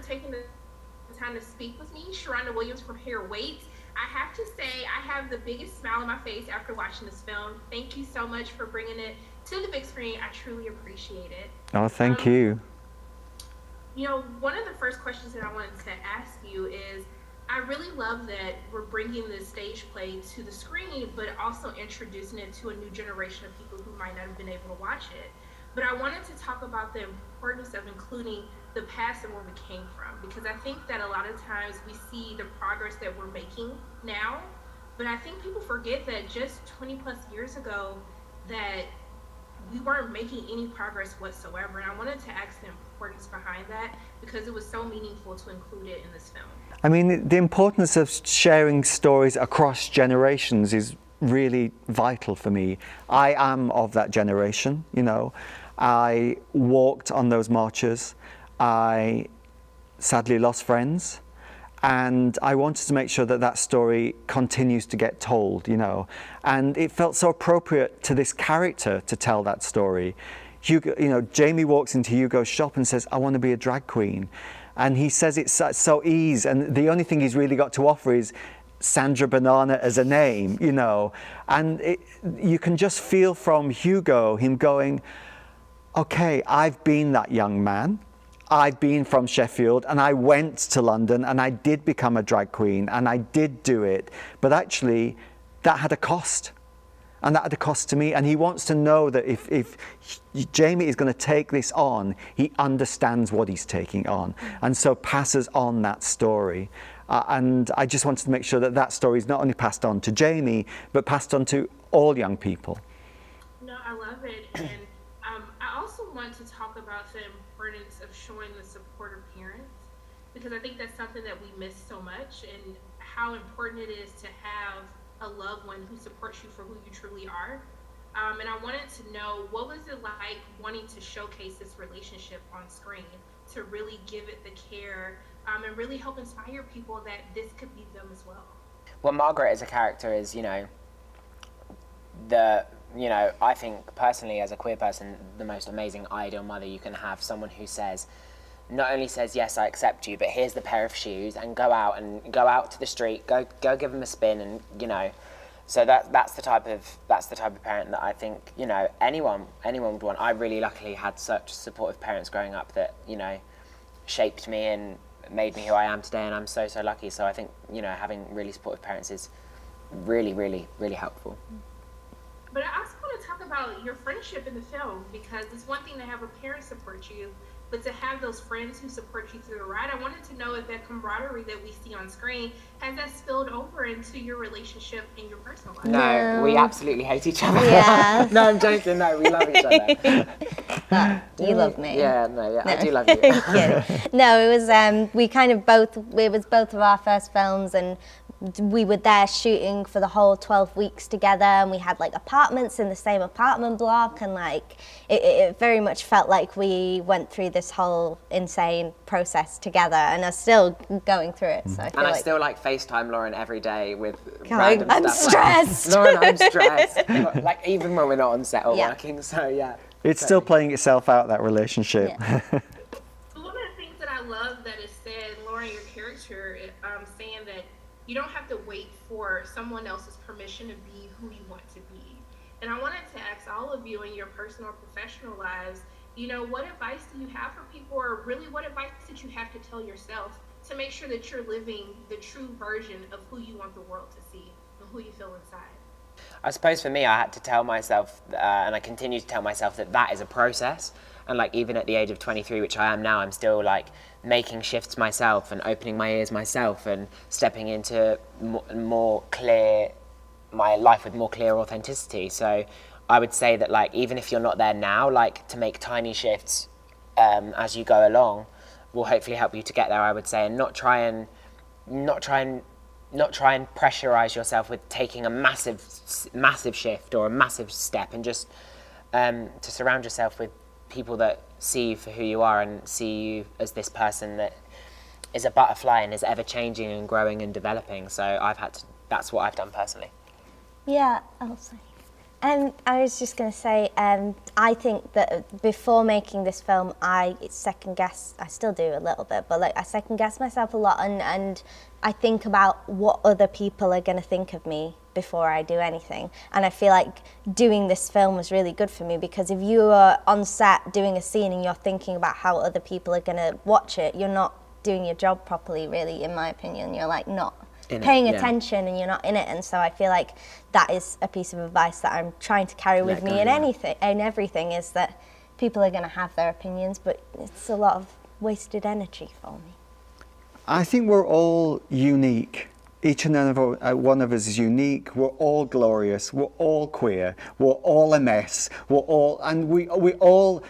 taking the time to speak with me. Sharonda Williams from Hair Wait. I have to say, I have the biggest smile on my face after watching this film. Thank you so much for bringing it to the big screen. I truly appreciate it. Oh, thank you. You know, one of the first questions that I wanted to ask you is, I really love that we're bringing this stage play to the screen, but also introducing it to a new generation of people who might not have been able to watch it. But I wanted to talk about the importance of including the past and where we came from, because I think that a lot of times we see the progress that we're making now, but I think people forget that just 20 plus years ago that we weren't making any progress whatsoever. And I wanted to ask the importance behind that because it was so meaningful to include it in this film. I mean, the importance of sharing stories across generations is really vital for me. I am of that generation, you know. I walked on those marches. I sadly lost friends, and I wanted to make sure that that story continues to get told, you know. And it felt so appropriate to this character to tell that story. Hugo, you know, Jamie walks into Hugo's shop and says, "I want to be a drag queen." And he says it's so easy, and the only thing he's really got to offer is Sandra Banana as a name, you know. And you can just feel from Hugo, him going, okay, I've been that young man. I've been from Sheffield and I went to London and I did become a drag queen and I did do it. But actually, that had a cost. And that had a cost to me. And he wants to know that if Jamie is going to take this on, he understands what he's taking on. And so passes on that story. And I just wanted to make sure that that story is not only passed on to Jamie, but passed on to all young people. No, I love it. And I also want to talk about the importance of showing the support of parents, because I think that's something that we miss so much, and how important it is to have a loved one who supports you for who you truly are. And I wanted to know, what was it like wanting to showcase this relationship on screen, to really give it the care and really help inspire people that this could be them as well? Well, Margaret as a character is, I think personally as a queer person, the most amazing ideal mother you can have. Someone who not only says, yes, I accept you, but here's the pair of shoes and go out to the street, go give them a spin, and so that's the type of parent that I think anyone would want. I really luckily had such supportive parents growing up that shaped me and made me who I am today, and I'm so lucky. So I think having really supportive parents is really, really, really helpful. But I also want to talk about your friendship in the film, because it's one thing to have a parent support you, but to have those friends who support you through the ride. I wanted to know if that camaraderie that we see on screen, has that spilled over into your relationship in your personal life? No, we absolutely hate each other. Yeah. No, I'm joking. No, we love each other. You love me. Yeah, no, I do love you. No, it was it was both of our first films, and we were there shooting for the whole 12 weeks together, and we had apartments in the same apartment block, and it very much felt like we went through this whole insane process together and are still going through it. So I still FaceTime Lauren every day with going, random I'm stuff. stressed. Lauren, I'm stressed. Even when we're not on set or working. So yeah. It's still playing itself out, that relationship. Yeah. One of the things that I love that is said, Lauren, your character, saying that you don't have to wait for someone else's permission to be who you want to be. And I wanted to ask all of you in your personal or professional lives, what advice do you have for people, or really what advice did you have to tell yourself to make sure that you're living the true version of who you want the world to see and who you feel inside? I suppose for me, I had to tell myself, and I continue to tell myself, that is a process. And even at the age of 23, which I am now, I'm still making shifts myself and opening my ears myself and stepping into my life with more clear authenticity. So I would say that even if you're not there now, to make tiny shifts as you go along will hopefully help you to get there, I would say, and not try and pressurize yourself with taking a massive shift or a massive step, and just to surround yourself with people that see you for who you are and see you as this person that is a butterfly and is ever changing and growing and developing. So that's what I've done personally. Yeah, I'll say. I was just going to say, I think that before making this film, I second guess, I still do a little bit, but like I second guess myself a lot, and I think about what other people are going to think of me before I do anything. And I feel like doing this film was really good for me, because if you are on set doing a scene and you're thinking about how other people are going to watch it, you're not doing your job properly, really, in my opinion. You're like not paying attention, and you're not in it. And so I feel like that is a piece of advice that I'm trying to carry with me in anything, in everything, is that people are going to have their opinions, but it's a lot of wasted energy for me. I think we're all unique. Each and every one of us is unique. We're all glorious. We're all queer. We're all a mess. And we all,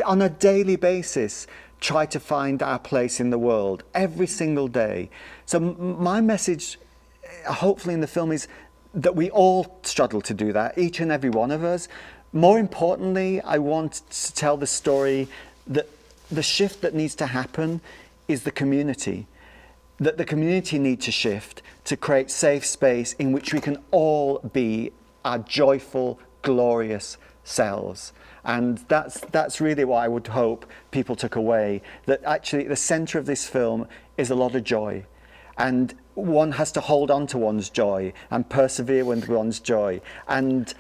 on a daily basis, try to find our place in the world every single day. So my message, hopefully in the film, is that we all struggle to do that, each and every one of us. More importantly, I want to tell the story that the shift that needs to happen is the community. That the community needs to shift to create safe space in which we can all be our joyful, glorious selves. And that's really what I would hope people took away, that actually at the centre of this film is a lot of joy. And one has to hold on to one's joy and persevere with one's joy. And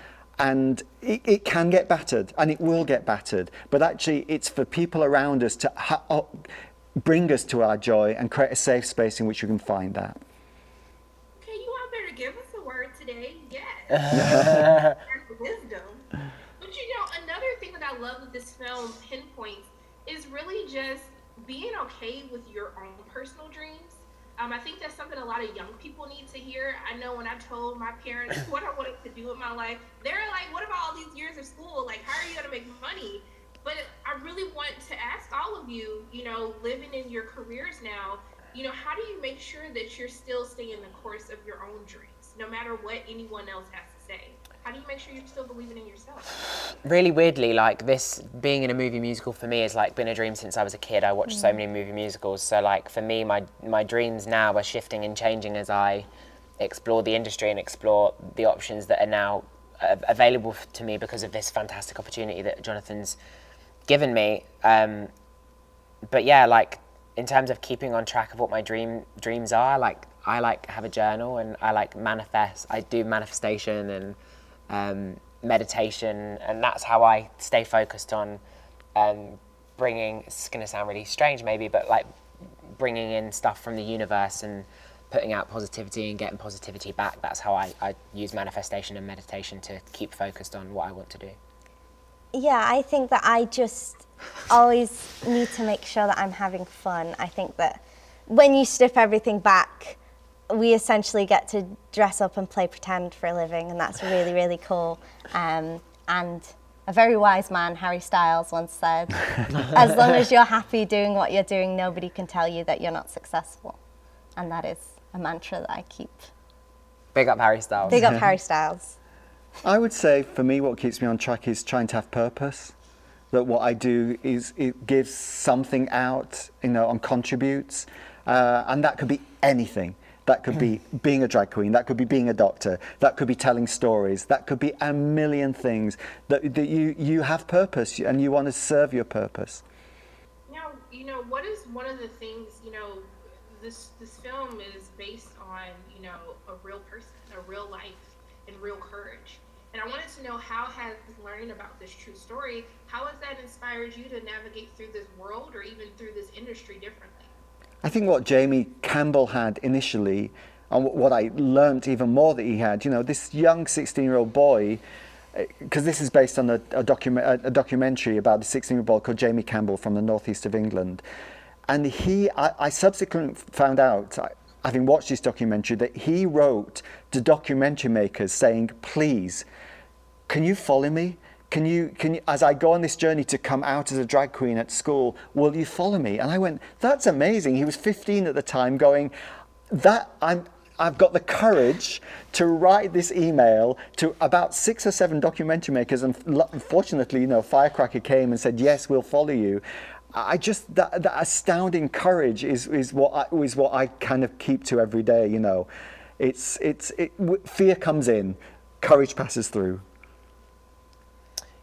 it can get battered, and it will get battered. But actually it's for people around us to bring us to our joy and create a safe space in which we can find that. Okay, you all better give us a word today. Yes. Wisdom. But another thing that I love that this film pinpoints is really just being okay with your own personal dreams. I think that's something a lot of young people need to hear. I know when I told my parents what I wanted to do with my life, they're like, what about all these years of school? Like, how are you going to make money? But I really want to ask all of you, living in your careers now, how do you make sure that you're still staying the course of your own dreams, no matter what anyone else has to say? How do you make sure you're still believing in yourself? Really weirdly, like this being in a movie musical for me has like been a dream since I was a kid. I watched so many movie musicals. So like for me, my dreams now are shifting and changing as I explore the industry and explore the options that are now available to me because of this fantastic opportunity that Jonathan's given me. But yeah, like in terms of keeping on track of what my dreams are, like I like have a journal and I like manifest. I do manifestation and meditation, and that's how I stay focused on bringing, it's going to sound really strange maybe, but like bringing in stuff from the universe and putting out positivity and getting positivity back. That's how I use manifestation and meditation to keep focused on what I want to do. Yeah, I think that I just always need to make sure that I'm having fun. I think that when you strip everything back, we essentially get to dress up and play pretend for a living, and that's really, really cool. And a very wise man, Harry Styles, once said, as long as you're happy doing what you're doing, nobody can tell you that you're not successful. And that is a mantra that I keep. Big up Harry Styles. Big up Harry Styles. I would say for me what keeps me on track is trying to have purpose. That what I do is it gives something out, and contributes. And that could be anything. That could be being a drag queen, that could be being a doctor, that could be telling stories, that could be a million things. That you have purpose and you want to serve your purpose. Now, what is one of the things, this film is based on, a real person, a real life, and real courage. And I wanted to know, how has learning about this true story, how has that inspired you to navigate through this world or even through this industry differently? I think what Jamie Campbell had initially, and what I learnt even more that he had, this young 16-year-old boy, because this is based on a documentary about a 16-year-old boy called Jamie Campbell from the northeast of England. And I subsequently found out, having watched this documentary, that he wrote to documentary makers saying, please, can you follow me? Can you, as I go on this journey to come out as a drag queen at school, will you follow me? And I went, that's amazing. He was 15 at the time, going, I've got the courage to write this email to about 6 or 7 documentary makers, and fortunately, Firecracker came and said, yes, we'll follow you. That astounding courage is what I kind of keep to every day. Fear comes in, courage passes through.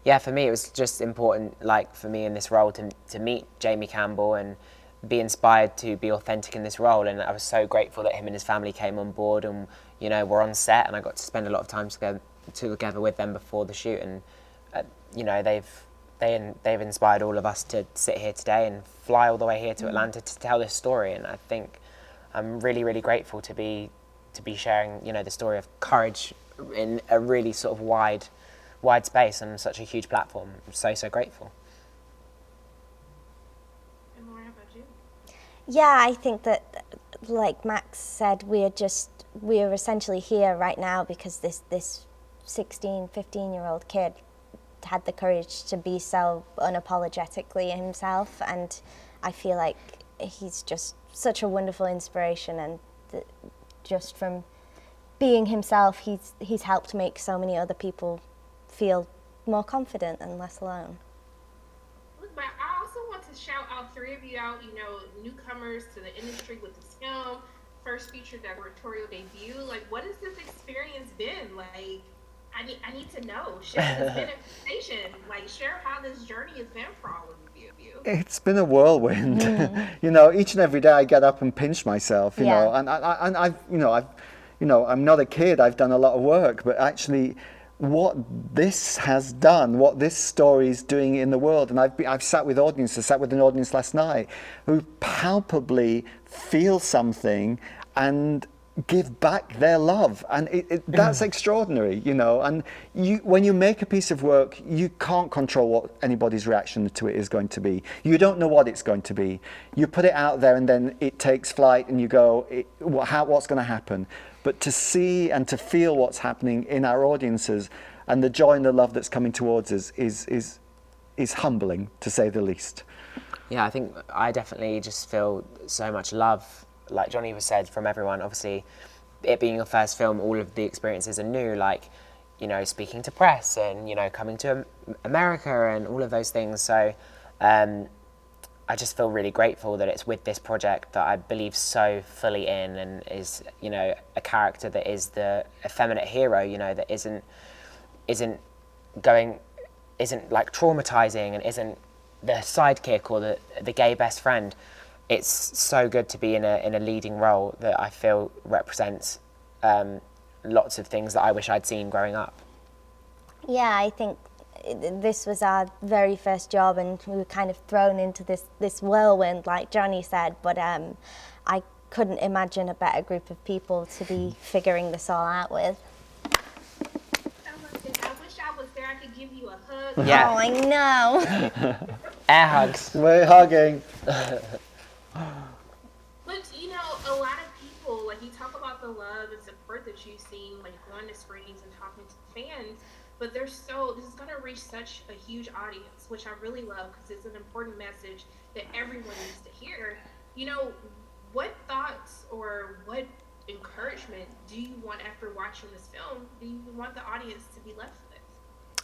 Yeah, for me it was just important, like for me in this role, to meet Jamie Campbell and be inspired to be authentic in this role. And I was so grateful that him and his family came on board, and you know, were on set, and I got to spend a lot of time together with them before the shoot. And you know, they've inspired all of us to sit here today and fly all the way here to Atlanta to tell this story. And I think I'm really, really grateful to be sharing, you know, the story of courage in a really sort of wide space and such a huge platform. I'm so grateful. And Laura, how about you? Yeah, I think that, like Max said, we're essentially here right now because this 16, 15-year-old kid had the courage to be so unapologetically himself, and I feel like he's just such a wonderful inspiration, and just from being himself, he's helped make so many other people feel more confident and less alone. Look, but I also want to shout all three of you out, you know, newcomers to the industry with this film, first feature directorial debut. Like, what has this experience been? Like, I need to know. Share this manifestation. Like, share how this journey has been for all of you. It's been a whirlwind. You know, each and every day I get up and pinch myself, you know, and I'm not a kid, I've done a lot of work, but actually what this has done, what this story is doing in the world, and I've sat with audiences, sat with an audience last night who palpably feel something and give back their love, and that's extraordinary, you know. And when you make a piece of work, you can't control what anybody's reaction to it is going to be. You don't know what it's going to be. You put it out there and then it takes flight and you go, what's going to happen? But to see and to feel what's happening in our audiences and the joy and the love that's coming towards us is humbling, to say the least. Yeah, I think I definitely just feel so much love, like Johnny was said, from everyone. Obviously, it being your first film, all of the experiences are new, like, you know, speaking to press and, you know, coming to America and all of those things. So I just feel really grateful that it's with this project that I believe so fully in, and is, you know, a character that is the effeminate hero, you know, that isn't like traumatizing and isn't the sidekick or the gay best friend. It's so good to be in a leading role that I feel represents lots of things that I wish I'd seen growing up. Yeah, I think this was our very first job, and we were kind of thrown into this whirlwind, like Johnny said, but I couldn't imagine a better group of people to be figuring this all out with. I wish I was there. I could give you a hug. Yeah. Oh, I know. Air hugs. We're hugging. But, you know, a lot of people, like, you talk about the love and support that you've seen, like, going to screenings and talking to fans, but this is going to reach such a huge audience, which I really love because it's an important message that everyone needs to hear. You know, what thoughts or what encouragement do you want after watching this film? Do you want the audience to be left with?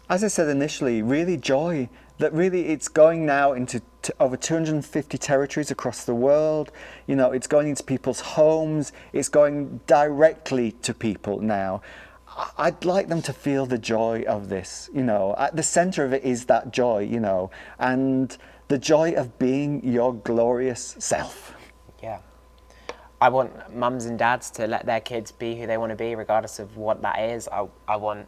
As I said initially, really joy, that really it's going now into over 250 territories across the world. You know, it's going into people's homes, it's going directly to people now. I'd like them to feel the joy of this, you know. At the center of it is that joy, you know, and the joy of being your glorious self. Yeah. I want mums and dads to let their kids be who they want to be, regardless of what that is. I want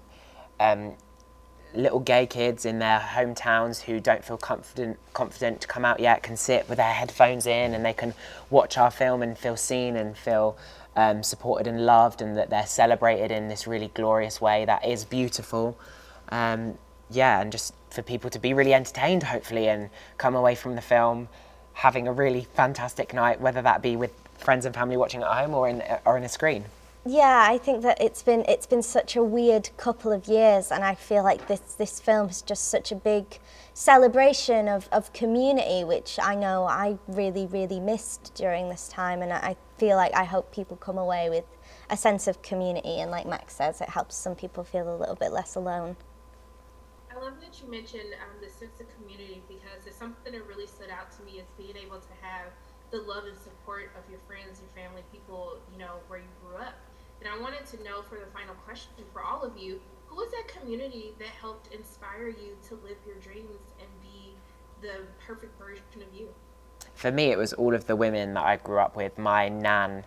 little gay kids in their hometowns who don't feel confident to come out yet can sit with their headphones in and they can watch our film and feel seen and feel supported and loved, and that they're celebrated in this really glorious way that is beautiful. Yeah, and just for people to be really entertained, hopefully, and come away from the film having a really fantastic night, whether that be with friends and family watching at home or in a screen. Yeah, I think that it's been such a weird couple of years, and I feel like this film is just such a big celebration of community, which I know I really, really missed during this time, and I feel like I hope people come away with a sense of community, and like Max says, it helps some people feel a little bit less alone. I love that you mentioned the sense of community, because it's something that really stood out to me, is being able to have the love and support of your friends, your family, people, you know, where you grew up. And I wanted to know, for the final question for all of you, Who was that community that helped inspire you to live your dreams and be the perfect version of you? For me, it was all of the women that I grew up with, my nan,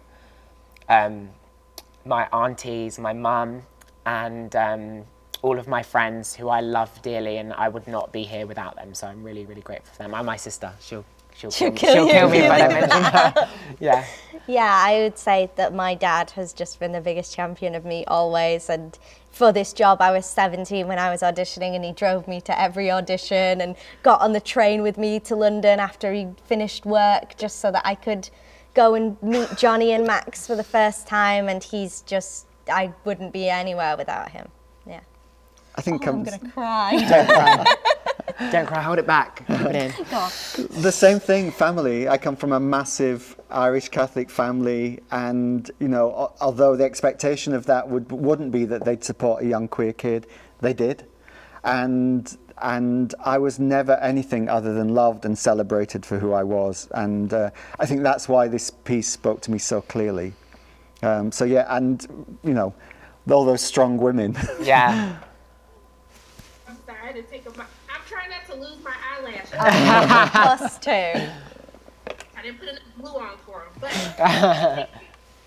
my aunties, my mum, and all of my friends who I love dearly, and I would not be here without them. So I'm really, really grateful for them. And my sister, she'll kill me if I don't mention her. Yeah. Yeah, I would say that my dad has just been the biggest champion of me always. And for this job, I was 17 when I was auditioning, and he drove me to every audition and got on the train with me to London after he finished work, just so that I could go and meet Johnny and Max for the first time. And he's just, I wouldn't be anywhere without him. Yeah. I think I'm going to cry. Don't cry, hold it back. Keep it in. the same thing, family. I come from a massive Irish Catholic family, and you know, although the expectation of that wouldn't be that they'd support a young queer kid, they did, and I was never anything other than loved and celebrated for who I was, and I think that's why this piece spoke to me so clearly. So yeah, and you know, all those strong women. Yeah. I'm sorry, I had to take a. I'm trying not to lose my eyelash. Us too. I didn't put enough glue on for them. But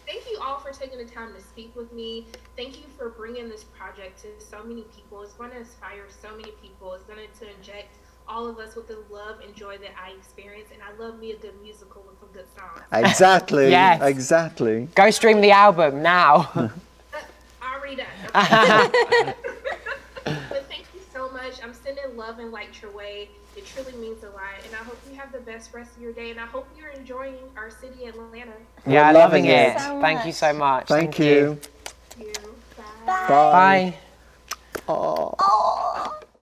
thank you all for taking the time to speak with me. Thank you for bringing this project to so many people. It's going to inspire so many people. It's going to inject all of us with the love and joy that I experience. And I love me a good musical with a good song. Exactly. Yes. Exactly. Go stream the album now. Already done. But thank you so much. I'm sending love and light your way. It truly means a lot. And I hope you have the best rest of your day. And I hope you're enjoying our city, Atlanta. Yeah, We're loving loving it. it. Thank you so much. Thank you. Thank you. Bye. Bye. Oh. Oh.